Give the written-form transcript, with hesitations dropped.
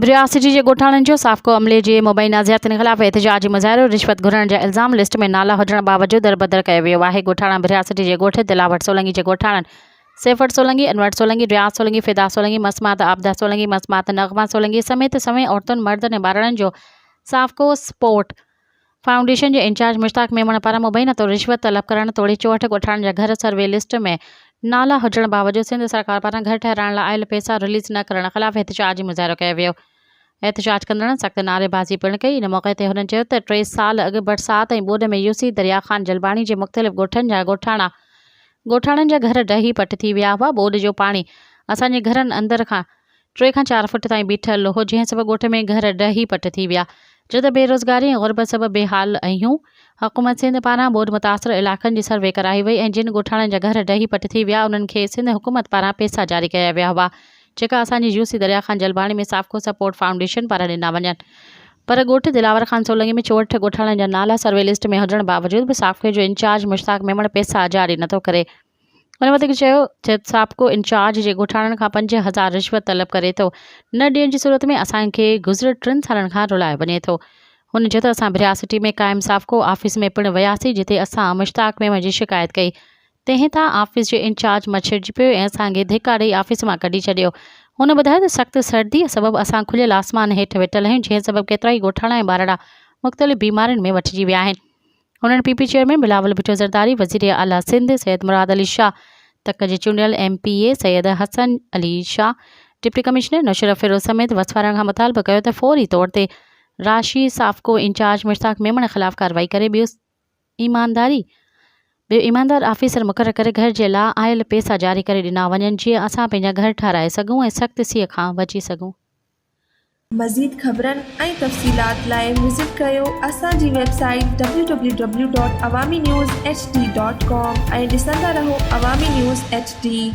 Breyers city जे ॻोठाणनि जो साफ़को अमले जे मुबैना ज़ियादतियुनि ख़िलाफ़ एहतिजाजी मुज़ाहिरो रिश्वत घुरण जा इल्ज़ाम लिस्ट में नाला हुजण बावजूदि दरबदर कयो वियो आहे। ॻोठाणा ब्रियास सिटी जे ॻोठ दिलावट सोलंगी जे ॻोठाणनि सैफट सोलंगी, अनवर सोलंगी, रियाज़ सोलंगी, फिदा सोलंगी, मसमात आबदा सोलंगी, मसमात नगमा सोलंगी समेत समें औरतुनि मर्दनि ऐं ॿारनि जो साफ़को स्पोर्ट फाउंडेशन जे इंचार्ज मुश्ताक मेमण पारां मुबैना तौर रिश्वत तलब करण तोड़े 64 ॻोठाणनि जा घर सर्वे लिस्ट में नाला हुजण बावजूदि सिंध सरकार पारां घर ठहिराइण लाइ आयल पैसा रिलीज़ न करण ख़िलाफ़ एहतिजाजी मुज़ाहिरो कयो वियो। एहतिजाज कंदड़नि सख़्त नारेबाज़ी पिणु कई। इन मौक़े ते हुननि चयो त 3 साल अॻु बरसात ऐं ॿोॾि में यूसी दरिया ख़ान जलबाणी जे मुख़्तलिफ़ ॻोठनि जा ॻोठाणनि जा घर ॾही पट थी विया हुआ। ॿोॾि जो पाणी असांजे घरनि अंदर खां 3 खां 4 फुट ताईं बीठल हो, जंहिं सबबु ॻोठ में घर ॾही पट थी विया। जो त बेरोज़गारी ऐं ग़ुरबत सबबु बेहाल आहियूं। हुकूमत सिंध पारां ॿोॾि मुतासिर इलाइक़नि जी सर्वे कराई वई ऐं जिन ॻोठाणनि जा घर ॾही पट थी विया उन्हनि खे सिंध हुकूमत पारां पैसा जारी कया विया हुआ, जेका असांजी यूसी दरिया ख़ान जलबाणी में साफ़को सपोर्ट फाउंडेशन पारां ॾिना वञनि। पर ॻोठ दिलावर ख़ान सोलंगी में 64 ॻोठाणनि जा नाला सर्वे लिस्ट में हुजण बावजूदि बि साफ़के जो इंचार्ज मुश्ताक मेमण पैसा जारी नथो करे। हुन वधीक चयो त साफ़को इंचार्ज जे ॻोठाणनि खां 5000 रिश्वत तलब करे थो। न ॾियण जी सूरत में असांखे गुज़िरियल 3 सालनि खां रुलाए वञे थो। हुन चयो त असां ब्रियास सिटी में क़ाइमु साफ़को ऑफिस में पिणु वियासीं, जिते असां मुश्ताक मेमण जी शिकायत कई। तंहिं तां ऑफिस जो इंचार्ज मछिड़जी पियो ऐं असांखे धिका ॾेई ऑफिस मां कढी छॾियो। हुन ॿुधायो त सख़्तु सर्दीअ सबबु असां खुलियल आसमान हेठि वेठल आहियूं, जंहिं सबबु केतिरा ई ॻोठाणा ऐं ॿारड़ा मुख़्तलिफ़ बीमारियुनि में वठिजी विया आहिनि। हुननि पीपी चेयरमैन बिलावल भुट्टो ज़रदारी, वज़ीर आला सिंध सैयद मुराद अली शाह, तक जे चूंडियल MPA Syed Hasan Ali Shah, deputy commissioner Nusrat Feroz समेत वसवारनि खां मुतालबो कयो त फौरी तौर ते राशि साफ़को इंचार्ज मुश्ताक मेमण ख़िलाफ़ कार्रवाई करे ॿियो ईमानदार ऑफिसर मुक़ररु करे घर जे लाइ आयल पैसा जारी करे ॾिना वञनि, जीअं असां पंहिंजा घर ठाराए सघूं ऐं सख़्त सीअ खां बची सघूं। मज़ीद ख़बरनि ऐं तफ़सीलात लाइ विज़िट कयो असांजी वेबसाइट www.awamiNewsHD.com ऐं ॾिसंदा रहो अवामी न्यूज़ HD।